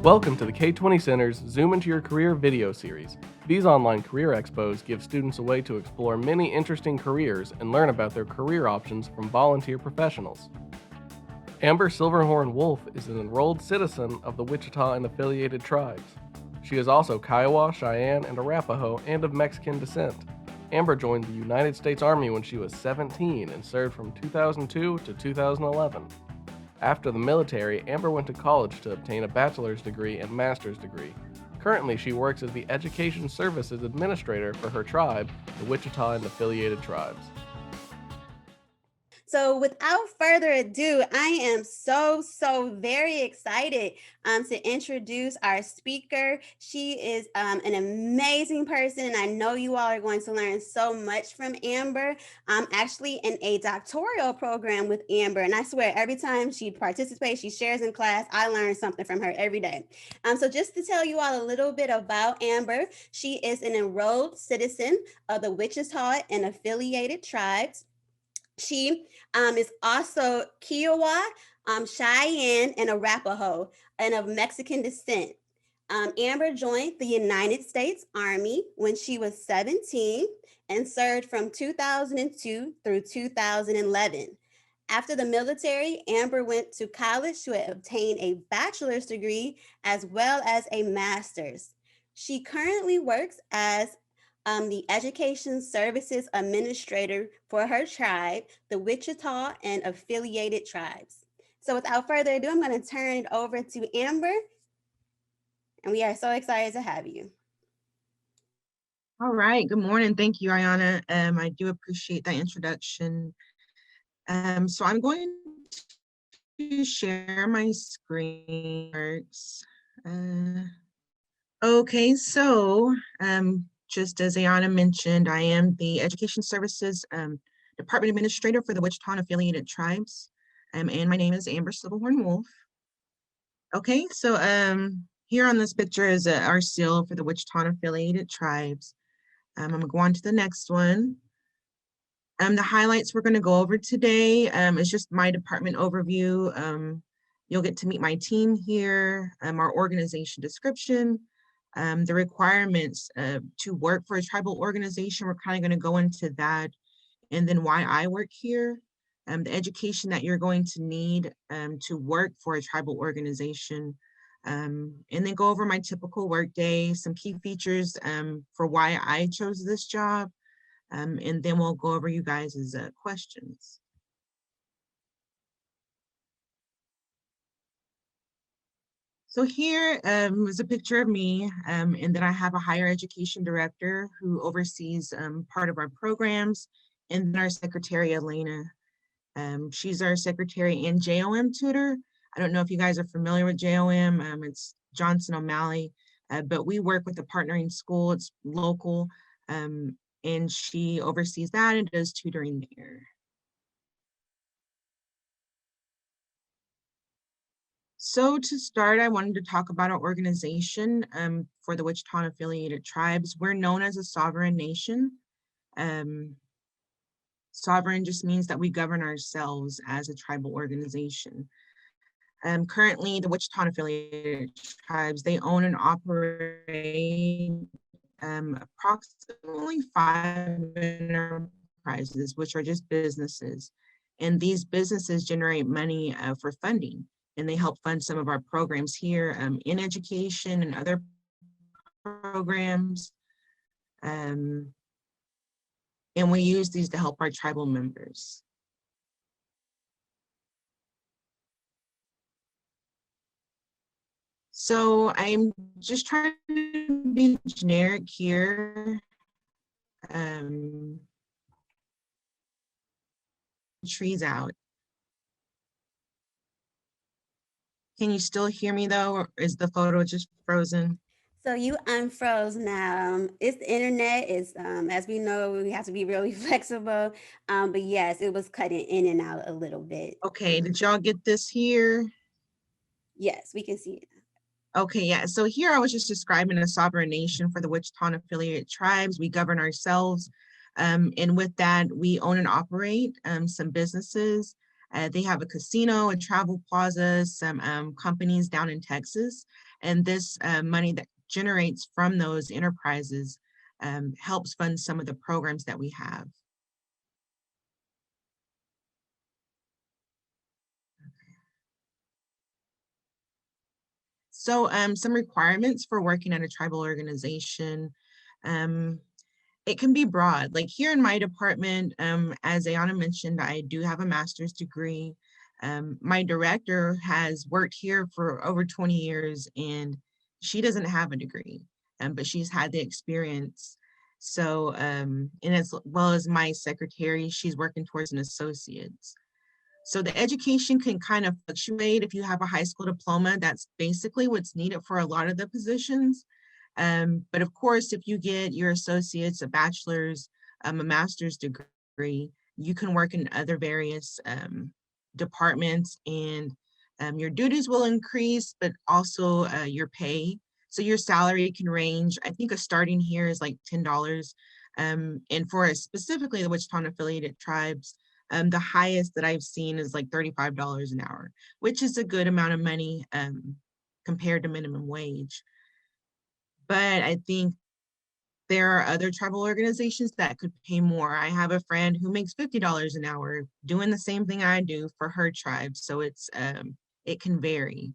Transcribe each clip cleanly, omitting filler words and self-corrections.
Welcome to the K20 Center's Zoom into Your Career video series. These online career expos give students a way to explore many interesting careers and learn about their career options from volunteer professionals. Amber Silverhorn-Wolfe is an enrolled citizen of the Wichita and affiliated tribes. She is also Kiowa, Cheyenne, and Arapaho and of Mexican descent. Amber joined the United States Army when she was 17 and served from 2002 to 2011. After the military, Amber went to college to obtain a bachelor's degree and master's degree. Currently, she works as the Education Services Administrator for her tribe, the Wichita and affiliated tribes. So without further ado, I am so very excited to introduce our speaker. She is an amazing person, and I know you all are going to learn so much from Amber. I'm actually in a doctoral program with Amber, and I swear every time she participates, she shares in class, I learn something from her every day. So just to tell you all a little bit about Amber, she is an enrolled citizen of the Wichita and affiliated tribes. She is also Kiowa, Cheyenne, and Arapaho, and of Mexican descent. Amber joined the United States Army when she was 17 and served from 2002 through 2011. After the military, Amber went to college to obtain a bachelor's degree as well as a master's. She currently works as the Education Services Administrator for her tribe, the Wichita and affiliated tribes. So without further ado, I'm going to turn it over to Amber, and we are so excited to have you. All right, good morning. Thank you, Ayana. I do appreciate that introduction. So I'm going to share my screen. Okay, so just as Ayana mentioned, I am the Education Services Department Administrator for the Wichita and affiliated tribes, and my name is Amber Silverhorn-Wolfe. Okay, so here on this picture is our seal for the Wichita and affiliated tribes. I'm gonna go on to the next one. The highlights we're gonna go over today is just my department overview. You'll get to meet my team here, our organization description, the requirements to work for a tribal organization. We're kind of gonna go into that, and then why I work here, the education that you're going to need to work for a tribal organization, and then go over my typical workday, some key features for why I chose this job, and then we'll go over you guys' questions. So here is a picture of me, and then I have a higher education director who oversees part of our programs, and then our secretary, Elena. She's our secretary and JOM tutor. I don't know if you guys are familiar with JOM, it's Johnson O'Malley, but we work with a partnering school, it's local, and she oversees that and does tutoring there. So to start, I wanted to talk about our organization for the Wichita and affiliated tribes. We're known as a sovereign nation. Sovereign just means that we govern ourselves as a tribal organization. Currently, the Wichita and affiliated tribes, they own and operate approximately 5 enterprises, which are just businesses. And these businesses generate money for funding, and they help fund some of our programs here in education and other programs. And we use these to help our tribal members. So I'm just trying to be generic here. Trees out. Can you still hear me though, or is the photo just frozen? So you unfroze now. It's the internet. It's as we know, we have to be really flexible. But yes, it was cutting in and out a little bit. Okay, did y'all get this here? Yes, we can see it. Okay, yeah, so here I was just describing a sovereign nation for the Wichita and affiliated tribes. We govern ourselves, and with that, we own and operate some businesses. They have a casino, a travel plaza, some companies down in Texas, And this money that generates from those enterprises helps fund some of the programs that we have. So some requirements for working at a tribal organization. Um, it can be broad. Like here in my department, as Ayana mentioned, I do have a master's degree. My director has worked here for over 20 years and she doesn't have a degree, but she's had the experience. So, and as well as my secretary, she's working towards an associate's. So the education can kind of fluctuate. If you have a high school diploma, that's basically what's needed for a lot of the positions. But of course, if you get your associates, a bachelor's, a master's degree, you can work in other various departments and your duties will increase, but also your pay. So your salary can range. I think a starting here is like $10. And for specifically the Wichita affiliated tribes, the highest that I've seen is like $35 an hour, which is a good amount of money compared to minimum wage. But I think there are other tribal organizations that could pay more. I have a friend who makes $50 an hour doing the same thing I do for her tribe. So it can vary.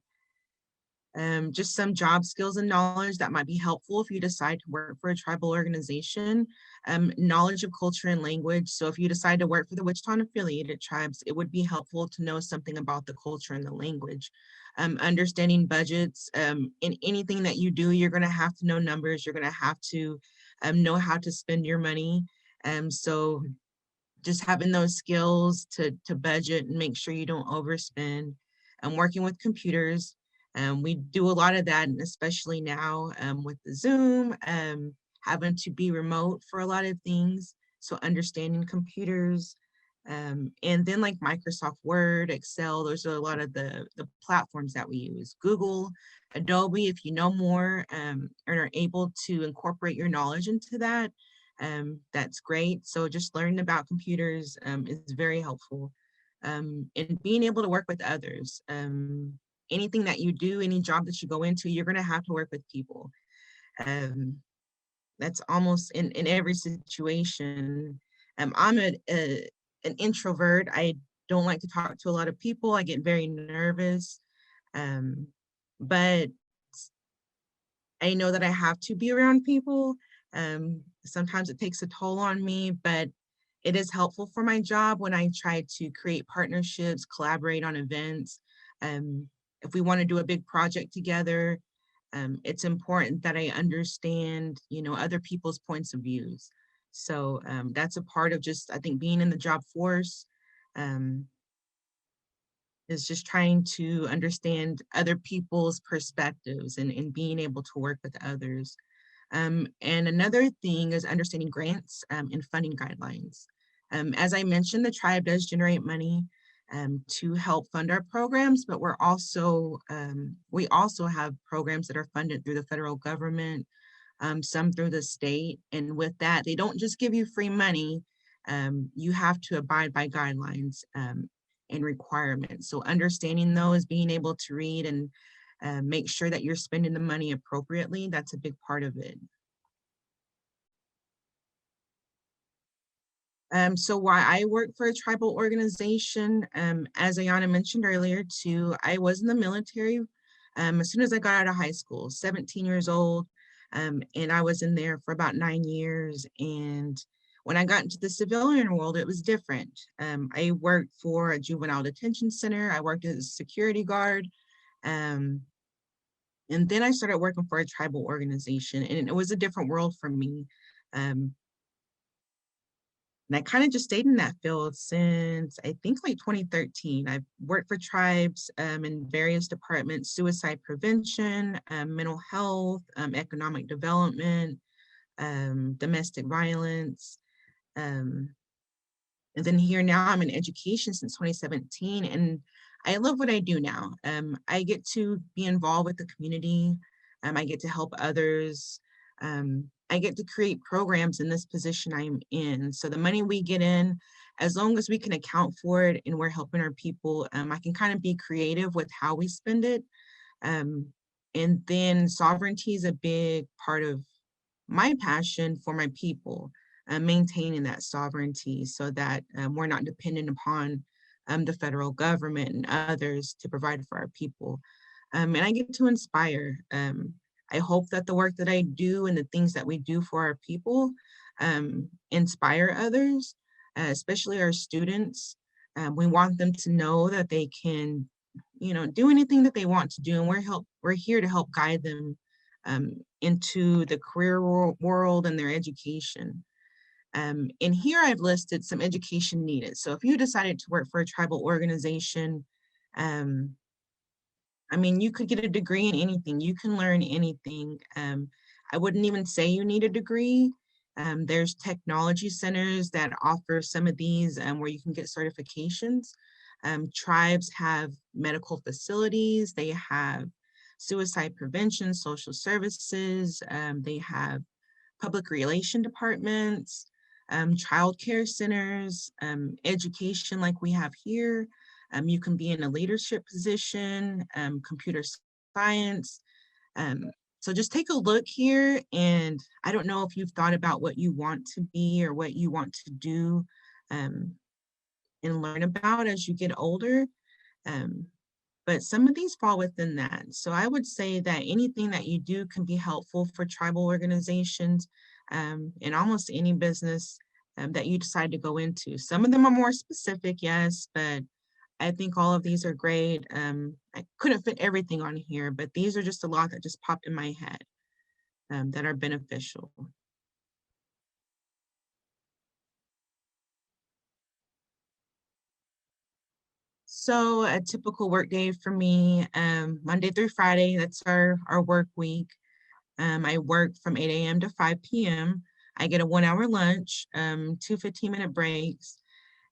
Just some job skills and knowledge that might be helpful if you decide to work for a tribal organization. Knowledge of culture and language. So if you decide to work for the Wichita affiliated tribes, it would be helpful to know something about the culture and the language. Understanding budgets. In anything that you do, you're going to have to know numbers. You're going to have to know how to spend your money. So just having those skills to budget and make sure you don't overspend. Working with computers. We do a lot of that, and especially now with the Zoom, having to be remote for a lot of things. So understanding computers, and then like Microsoft Word, Excel, those are a lot of the platforms that we use. Google, Adobe, if you know more and are able to incorporate your knowledge into that, that's great. So just learning about computers is very helpful. And being able to work with others. Anything that you do, any job that you go into, you're going to have to work with people. That's almost in every situation. I'm an introvert. I don't like to talk to a lot of people. I get very nervous. But I know that I have to be around people. Sometimes it takes a toll on me, but it is helpful for my job when I try to create partnerships, collaborate on events. If we want to do a big project together, it's important that I understand, other people's points of views. So that's a part of just, I think, being in the job force, is just trying to understand other people's perspectives and being able to work with others. And another thing is understanding grants and funding guidelines. As I mentioned, the tribe does generate money to help fund our programs, but we also have programs that are funded through the federal government, some through the state. And with that, they don't just give you free money. You have to abide by guidelines and requirements. So understanding those, being able to read and make sure that you're spending the money appropriately, that's a big part of it. So why I work for a tribal organization, as Ayana mentioned earlier too, I was in the military as soon as I got out of high school, 17 years old, and I was in there for about 9 years. And when I got into the civilian world, it was different. I worked for a juvenile detention center. I worked as a security guard. And then I started working for a tribal organization, and it was a different world for me. And I kind of just stayed in that field since I think like 2013. I've worked for tribes in various departments: suicide prevention, mental health, economic development, domestic violence. And then here now I'm in education since 2017, and I love what I do now. I get to be involved with the community. I get to help others. I get to create programs in this position I'm in. So the money we get in, as long as we can account for it and we're helping our people, I can kind of be creative with how we spend it. And And then sovereignty is a big part of my passion for my people, maintaining that sovereignty so that we're not dependent upon the federal government and others to provide for our people. And I get to inspire. I hope that the work that I do and the things that we do for our people inspire others, especially our students. We want them to know that they can, do anything that they want to do, and we're here to help guide them into the career world and their education. And here I've listed some education needed. So if you decided to work for a tribal organization, um, you could get a degree in anything. You can learn anything. I wouldn't even say you need a degree. There's technology centers that offer some of these where you can get certifications. Tribes have medical facilities. They have suicide prevention, social services. They have public relation departments, childcare centers, education like we have here. You can be in a leadership position, computer science. So just take a look here, and I don't know if you've thought about what you want to be or what you want to do um, and learn about as you get older. Um, but some of these fall within that. So I would say that anything that you do can be helpful for tribal organizations in almost any business that you decide to go into. Some of them are more specific, yes, but I think all of these are great. I couldn't fit everything on here, but these are just a lot that just popped in my head that are beneficial. So a typical work day for me, Monday through Friday, that's our work week. I work from 8 a.m. to 5 p.m. I get a 1 hour lunch, two 15-minute breaks.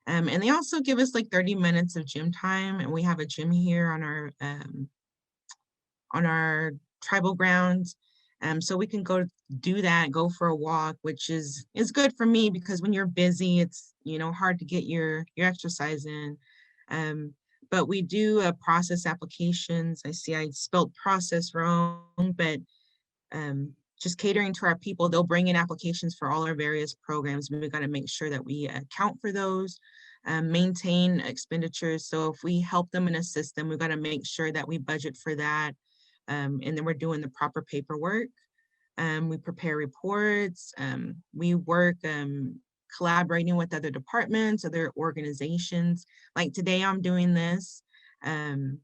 And they also give us like 30 minutes of gym time. And we have a gym here on our tribal grounds. So we can go do that, go for a walk, which is good for me because when you're busy, it's hard to get your exercise in. Um, but we do process applications. I see I spelled process wrong, but just catering to our people, they'll bring in applications for all our various programs. We got to make sure that we account for those, maintain expenditures. So if we help them and assist them, we've got to make sure that we budget for that. And then we're doing the proper paperwork. We prepare reports. We work collaborating with other departments, other organizations. Like today I'm doing this. I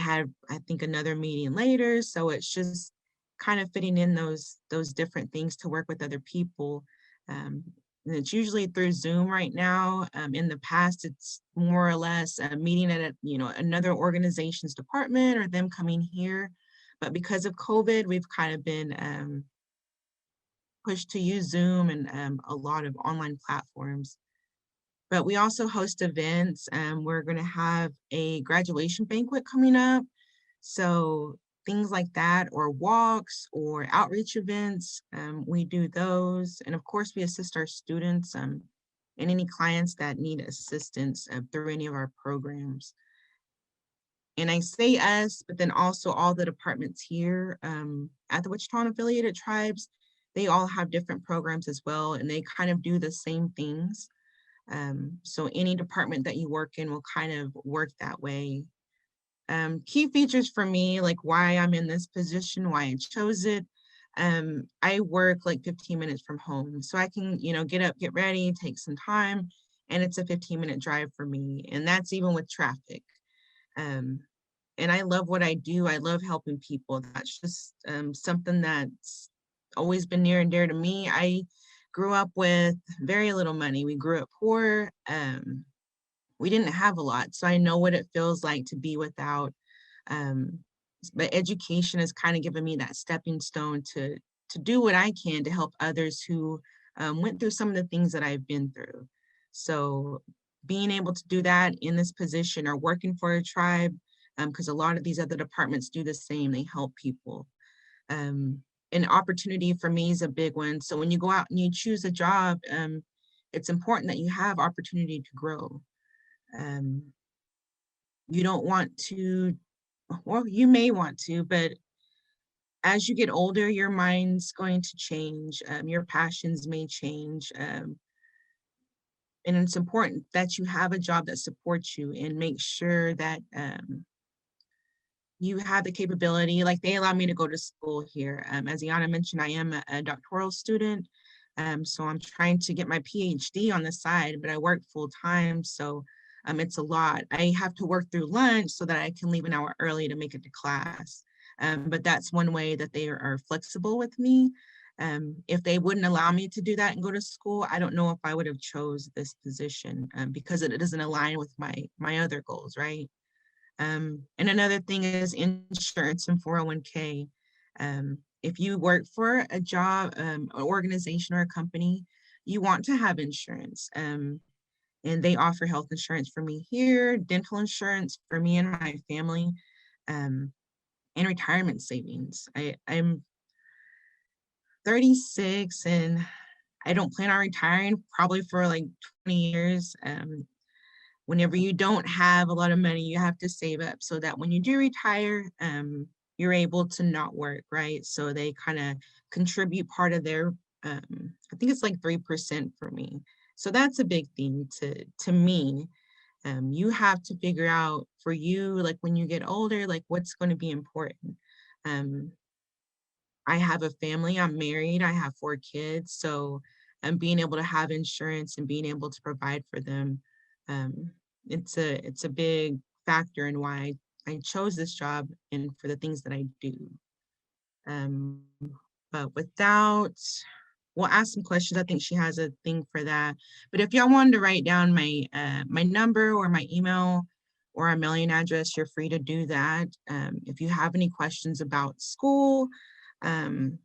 have, I think, another meeting later. So it's just kind of fitting in those different things to work with other people. And it's usually through Zoom right now. In the past, it's more or less a meeting at another organization's department or them coming here. But because of COVID, we've kind of been pushed to use Zoom and a lot of online platforms. But we also host events. We're going to have a graduation banquet coming up. So things like that, or walks or outreach events, we do those. And of course, we assist our students and any clients that need assistance through any of our programs. And I say us, but then also all the departments here at the Wichita affiliated tribes, they all have different programs as well, and they kind of do the same things. So any department that you work in will kind of work that way. Key features for me, like why I'm in this position, why I chose it. I work like 15 minutes from home, so I can, get up, get ready, take some time, and it's a 15-minute drive for me, and that's even with traffic. And I love what I do. I love helping people. That's just something that's always been near and dear to me. I grew up with very little money. We grew up poor. We didn't have a lot, so I know what it feels like to be without. Um, but education has kind of given me that stepping stone to do what I can to help others who went through some of the things that I've been through. So being able to do that in this position or working for a tribe, because a lot of these other departments do the same, they help people. An opportunity for me is a big one. So when you go out and you choose a job, it's important that you have opportunity to grow. You don't want to Well, you may want to, but as you get older, your mind's going to change. Your passions may change. And it's important that you have a job that supports you and make sure that you have the capability. Like they allow me to go to school here. As Iana mentioned, I am a doctoral student. So I'm trying to get my PhD on the side, but I work full time. So it's a lot. I have to work through lunch so that I can leave an hour early to make it to class. But that's one way that they are flexible with me. If they wouldn't allow me to do that and go to school, I don't know if I would have chose this position because it doesn't align with my other goals, right? And another thing is insurance and 401k. If you work for a job, an organization or a company, you want to have insurance. And they offer health insurance for me here, dental insurance for me and my family, um, and retirement savings. I'm 36 and I don't plan on retiring probably for like 20 years. Whenever you don't have a lot of money, you have to save up so that when you do retire, you're able to not work, right? So they kind of contribute part of their, I think it's like 3% for me. So that's a big thing to me. You have to figure out for you, like when you get older, like what's going to be important. Um, I have a family, I'm married, I have 4 kids. So being able to have insurance and being able to provide for them, um, it's a big factor in why I chose this job and for the things that I do. Um, but without, we'll ask some questions. I think she has a thing for that. But if y'all wanted to write down my number or my email or our mailing address, you're free to do that. If you have any questions about school, um,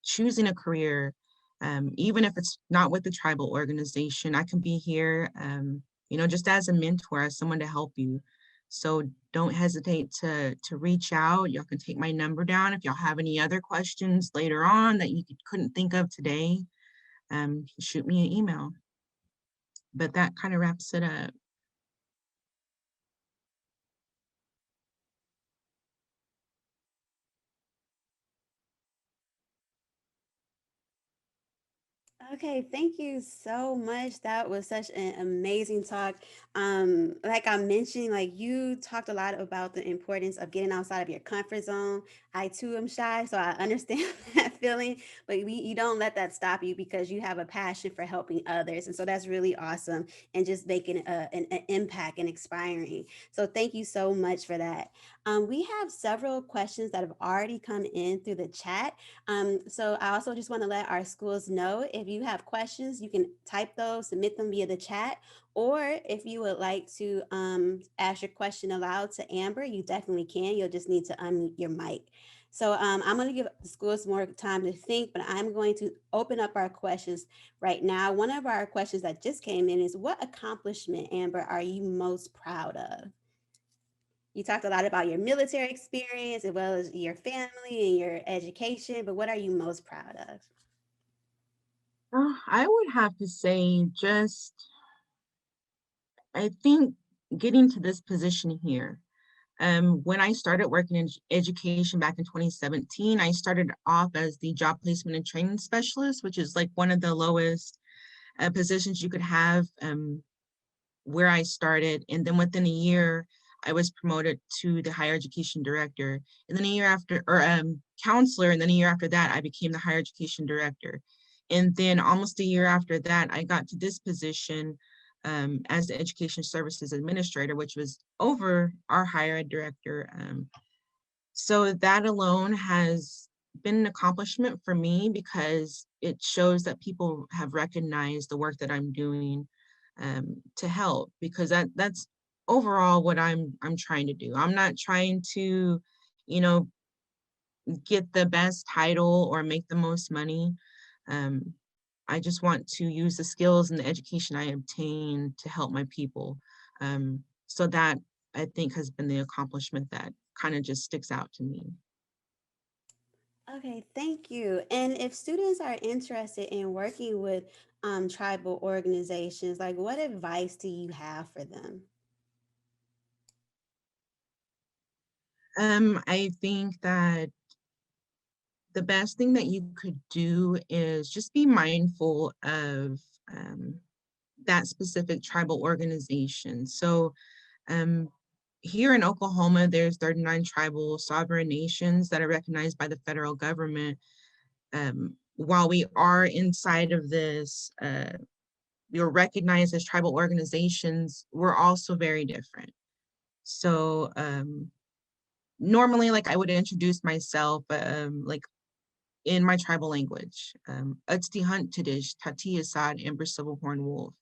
choosing a career, even if it's not with the tribal organization, I can be here, just as a mentor, as someone to help you. So don't hesitate to reach out. Y'all can take my number down if y'all have any other questions later on that you couldn't think of today. Shoot me an email. But that kind of wraps it up. Okay, thank you so much. That was such an amazing talk. Like I mentioned, like you talked a lot about the importance of getting outside of your comfort zone. I too am shy, so I understand that feeling, but you don't let that stop you because you have a passion for helping others. And so that's really awesome and just making an impact and inspiring. So thank you so much for that. We have several questions that have already come in through the chat. So I also just want to let our schools know if you have questions, you can type those, submit them via the chat, or if you would like to ask your question aloud to Amber, you definitely can. You'll just need to unmute your mic. So I'm going to give the schools more time to think, but I'm going to open up our questions right now. One of our questions that just came in is, what accomplishment, Amber, are you most proud of? You talked a lot about your military experience as well as your family and your education, but what are you most proud of? I would have to say I think getting to this position here. When I started working in education back in 2017, I started off as the job placement and training specialist, which is like one of the lowest positions you could have where I started. And then within a year, I was promoted to the higher education director. And then a year after, or counselor, and then a year after that, I became the higher education director. And then almost a year after that, I got to this position as the education services administrator, which was over our higher ed director. So that alone has been an accomplishment for me because it shows that people have recognized the work that I'm doing to help, because that's overall what I'm trying to do. I'm not trying to, you know, get the best title or make the most money. Um, I just want to use the skills and the education I obtain to help my people. So that I think has been the accomplishment that kind of just sticks out to me. Okay, thank you. And if students are interested in working with tribal organizations, like what advice do you have for them? I think that the best thing that you could do is just be mindful of um, that specific tribal organization. So um, here in Oklahoma, there's 39 tribal sovereign nations that are recognized by the federal government. While we are inside of this, we're recognized as tribal organizations, we're also very different. So normally, like I would introduce myself, like in my tribal language. Utsti Hunt Tidish, Tati Assad, Ember Silverhorn-Wolfe,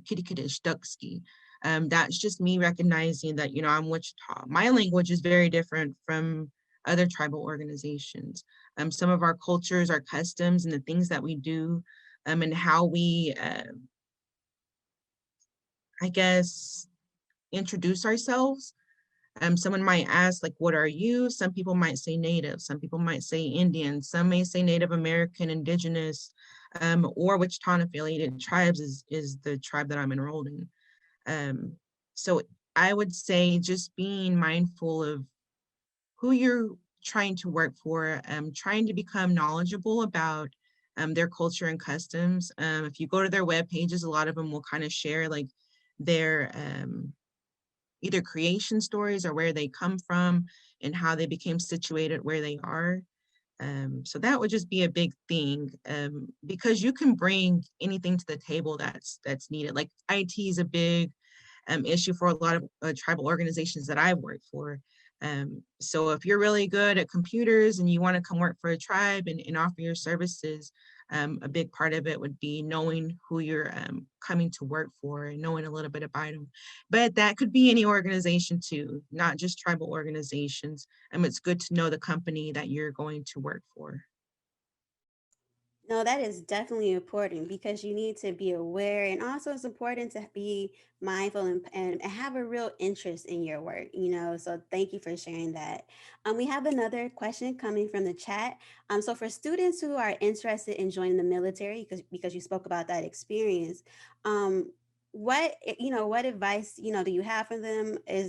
Kitty Kiddish, Duxki. That's just me recognizing that, you know, I'm Wichita. My language is very different from other tribal organizations. Some of our cultures, our customs, and the things that we do, and how we, I guess, introduce ourselves. Someone might ask, like, what are you? Some people might say Native, some people might say Indian, some may say Native American, Indigenous, or Wichita affiliated tribes is the tribe that I'm enrolled in. Um, so I would say just being mindful of who you're trying to work for, trying to become knowledgeable about their culture and customs. If you go to their web pages, a lot of them will kind of share like their either creation stories or where they come from and how they became situated where they are. So that would just be a big thing because you can bring anything to the table that's needed. Like IT is a big issue for a lot of tribal organizations that I've worked for. So if you're really good at computers and you want to come work for a tribe and offer your services, a big part of it would be knowing who you're coming to work for and knowing a little bit about them. But that could be any organization too, not just tribal organizations. It's good to know the company that you're going to work for. No, that is definitely important because you need to be aware, and also it's important to be mindful and have a real interest in your work, you know. So thank you for sharing that. We have another question coming from the chat. So for students who are interested in joining the military, because you spoke about that experience, what advice do you have for them? Are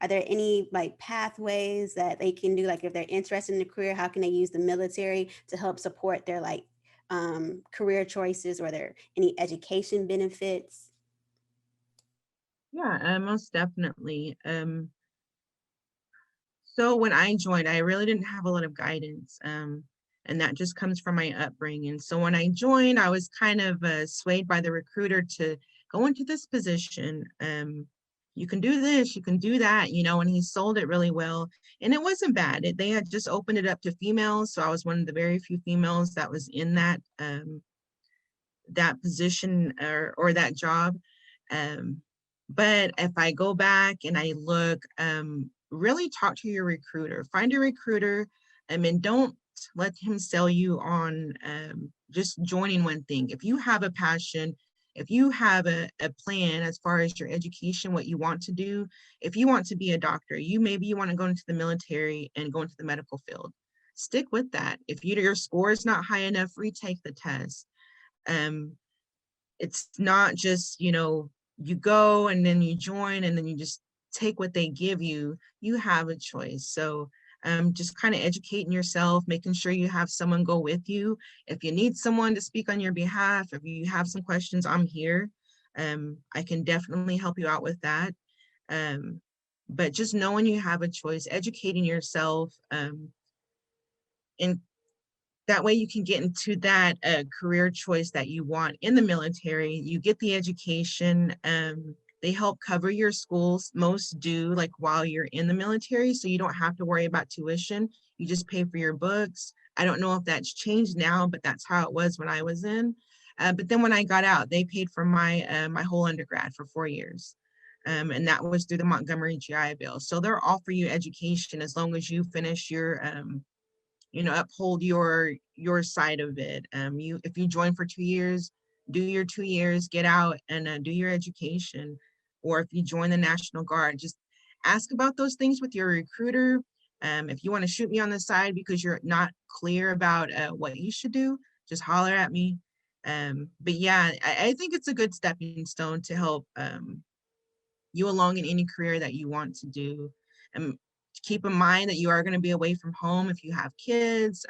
there any like pathways that they can do, like if they're interested in a career, how can they use the military to help support their like career choices? Or there any education benefits? Yeah, most definitely. So when I joined, I really didn't have a lot of guidance, and that just comes from my upbringing. So when I joined, I was kind of swayed by the recruiter to go into this position. You can do this, you can do that, you know, and he sold it really well. And it wasn't bad. They had just opened it up to females, so I was one of the very few females that was in that position or that job. Um, but if I go back and I look, really talk to your recruiter, find a recruiter, and don't let him sell you on just joining one thing. If you have a passion, if you have a plan as far as your education, what you want to do, if you want to be a doctor, maybe you want to go into the military and go into the medical field, stick with that. If your score is not high enough, retake the test. Um, it's not just, you know, you go and then you join and then you just take what they give you. You have a choice. So just kind of educating yourself, making sure you have someone go with you. If you need someone to speak on your behalf, if you have some questions, I'm here. I can definitely help you out with that. Um, but just knowing you have a choice, educating yourself, and that way you can get into that career choice that you want in the military. You get the education. They help cover your schools. Most do, like while you're in the military, so you don't have to worry about tuition. You just pay for your books. I don't know if that's changed now, but that's how it was when I was in. But then when I got out, they paid for my whole undergrad for 4 years. And that was through the Montgomery GI Bill. So they'll offer you education as long as you finish your uphold your side of it. If you join for 2 years, do your 2 years, get out and do your education. Or if you join the National Guard, just ask about those things with your recruiter. If you want to shoot me on the side because you're not clear about what you should do, just holler at me. But yeah, I think it's a good stepping stone to help you along in any career that you want to do. And keep in mind that you are going to be away from home if you have kids.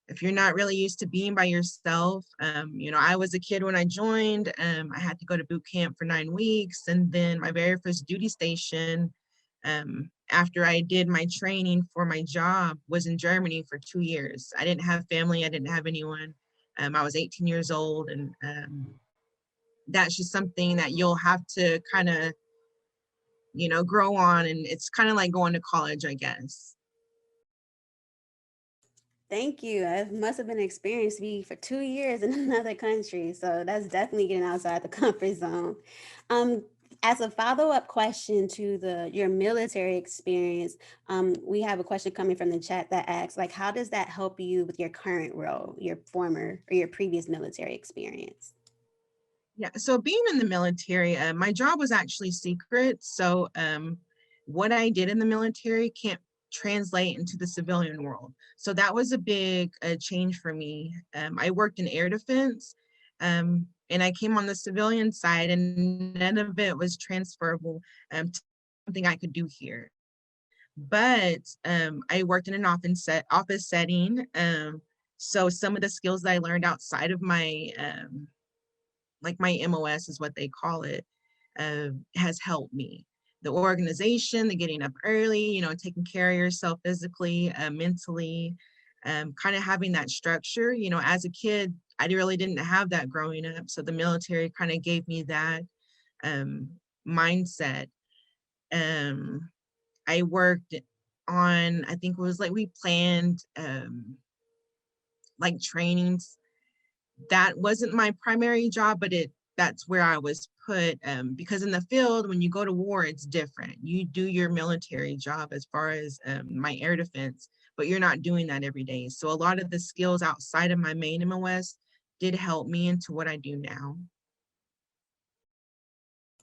If you're not really used to being by yourself. I was a kid when I joined. I had to go to boot camp for 9 weeks, and then my very first duty station, after I did my training for my job, was in Germany for 2 years. I didn't have family. I didn't have anyone. I was 18 years old, and that's just something that you'll have to kind of, grow on. And it's kind of like going to college, I guess. Thank you. It must have been an experience to be for 2 years in another country. So that's definitely getting outside the comfort zone. Um, as a follow-up question to your military experience, we have a question coming from the chat that asks, like, how does that help you with your current role, your former or your previous military experience? Yeah, so being in the military, my job was actually secret. So what I did in the military can't translate into the civilian world. So that was a big change for me. I worked in air defense, and I came on the civilian side, and none of it was transferable to something I could do here. But I worked in an office setting. So some of the skills that I learned outside of my like my MOS is what they call it, has helped me. The organization, the getting up early, taking care of yourself physically, mentally, kind of having that structure. As a kid, I really didn't have that growing up. So the military kind of gave me that um, mindset. Um, I worked on, I think it was like we planned like trainings. That wasn't my primary job, but that's where I was put, because in the field, when you go to war, it's different. You do your military job as far as my air defense, but you're not doing that every day. So a lot of the skills outside of my main MOS did help me into what I do now.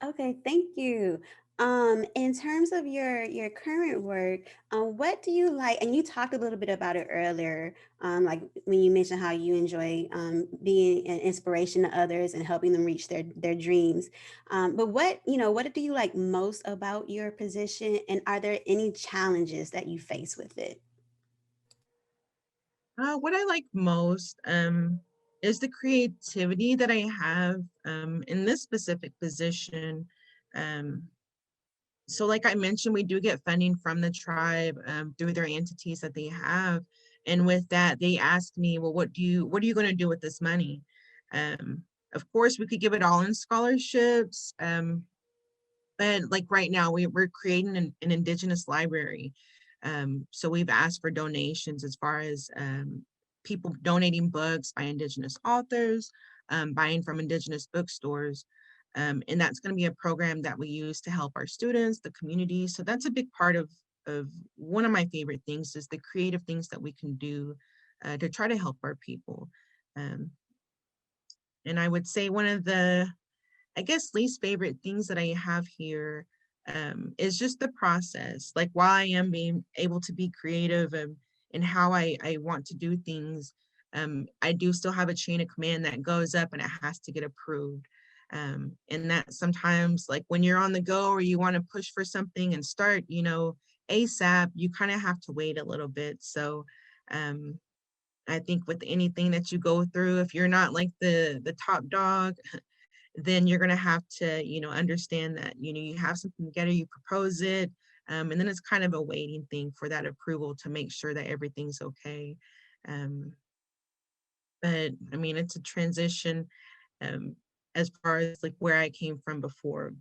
Okay, thank you. In terms of your current work, what do you like? And you talked a little bit about it earlier, like when you mentioned how you enjoy being an inspiration to others and helping them reach their dreams. But what do you like most about your position, and are there any challenges that you face with it? What I like most is the creativity that I have in this specific position. Um, so like I mentioned, we do get funding from the tribe through their entities that they have. And with that, they ask me, well, what are you going to do with this money? Um, of course, we could give it all in scholarships. But like right now, we're creating an Indigenous library. So we've asked for donations as far as people donating books by Indigenous authors, buying from Indigenous bookstores. And that's going to be a program that we use to help our students, the community. So that's a big part of one of my favorite things is the creative things that we can do to try to help our people. Um, and I would say one of the, I guess, least favorite things that I have here is just the process. Like while I am being able to be creative and how I want to do things, I do still have a chain of command that goes up and it has to get approved. And that sometimes, like when you're on the go or you want to push for something and start, ASAP, you kind of have to wait a little bit. So um, I think with anything that you go through, if you're not like the top dog, then you're going to have to, understand that, you have something together, you propose it, and then it's kind of a waiting thing for that approval to make sure that everything's okay. Um, but I mean, it's a transition um, as far as like where I came from before.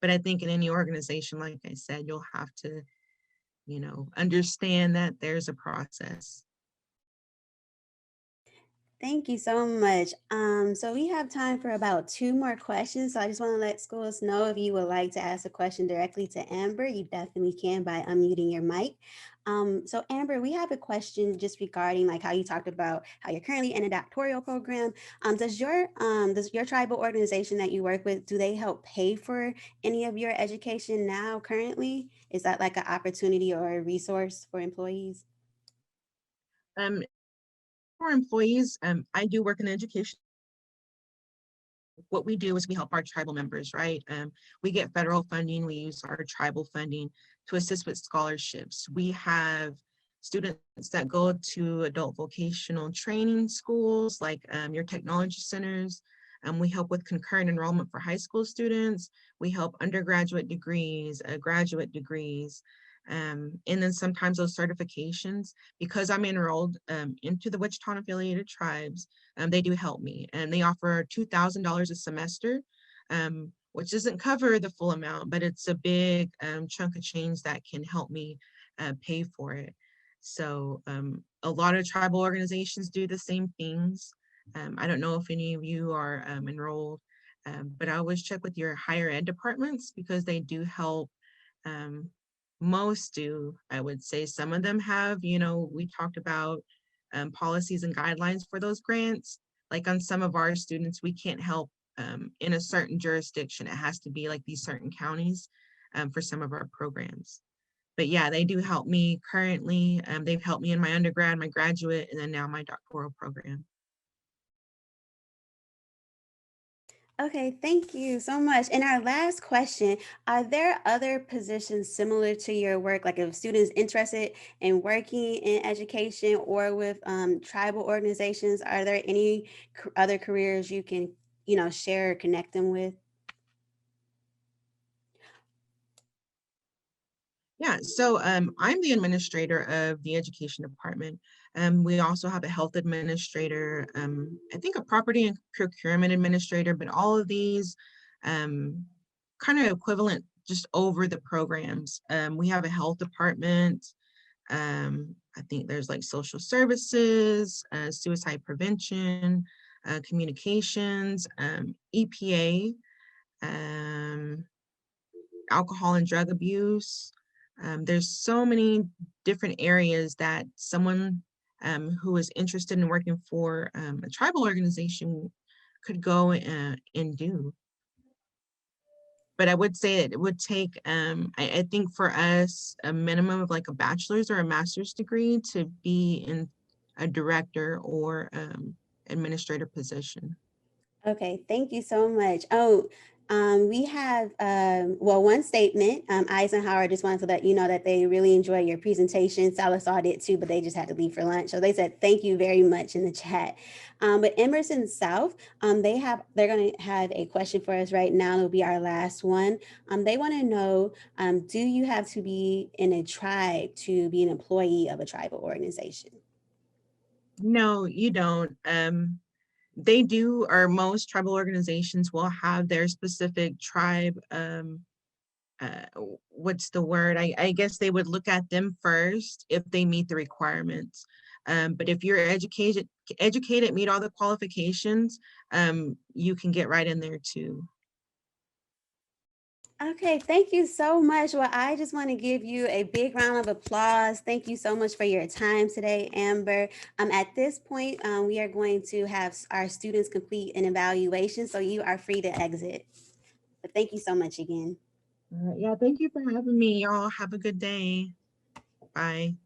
But I think in any organization, like I said, you'll have to, understand that there's a process. Thank you so much. So we have time for about two more questions. So I just want to let schools know if you would like to ask a question directly to Amber, you definitely can by unmuting your mic. So Amber, we have a question just regarding like how you talked about how you're currently in a doctoral program. Does your tribal organization that you work with, do they help pay for any of your education now currently? Is that like an opportunity or a resource for employees? Um, for employees, I do work in education what we do is we help our tribal members, right? We get federal funding. We use our tribal funding to assist with scholarships. We have students that go to adult vocational training schools, like your technology centers. We help with concurrent enrollment for high school students. We help undergraduate degrees, graduate degrees. And then sometimes those certifications, because I'm enrolled into the Wichita affiliated tribes, they do help me, and they offer $2,000 a semester, which doesn't cover the full amount, but it's a big chunk of change that can help me pay for it. So a lot of tribal organizations do the same things. I don't know if any of you are enrolled, but I always check with your higher ed departments because they do help. Most do, I would say. Some of them have, we talked about policies and guidelines for those grants. Like on some of our students, we can't help in a certain jurisdiction. It has to be like these certain counties for some of our programs. But yeah, they do help me currently. They've helped me in my undergrad, my graduate, and then now my doctoral program. Okay, thank you so much. And our last question, are there other positions similar to your work? Like if students interested in working in education or with tribal organizations, are there any other careers you can, share or connect them with? Yeah, so I'm the administrator of the education department. We also have a health administrator, I think a property and procurement administrator, but all of these kind of equivalent just over the programs. We have a health department. I think there's like social services, suicide prevention, communications, EPA, alcohol and drug abuse. There's so many different areas that someone who is interested in working for a tribal organization could go and do. But I would say it would take, I think for us, a minimum of like a bachelor's or a master's degree to be in a director or administrator position. Okay, thank you so much. Oh, we have, one statement. Eisenhower just wanted to let you know that they really enjoyed your presentation. Salazar did too, but they just had to leave for lunch. So they said thank you very much in the chat. But Emerson South, they're going to have a question for us right now. It'll be our last one. They want to know, do you have to be in a tribe to be an employee of a tribal organization? No, you don't. They do, or most tribal organizations will have their specific tribe. What's the word? I guess they would look at them first if they meet the requirements. But if you're educated, meet all the qualifications, you can get right in there too. Okay, thank you so much. Well, I just want to give you a big round of applause. Thank you so much for your time today, Amber. At this point, we are going to have our students complete an evaluation, so you are free to exit. But thank you so much again. Yeah, thank you for having me. Y'all have a good day. Bye.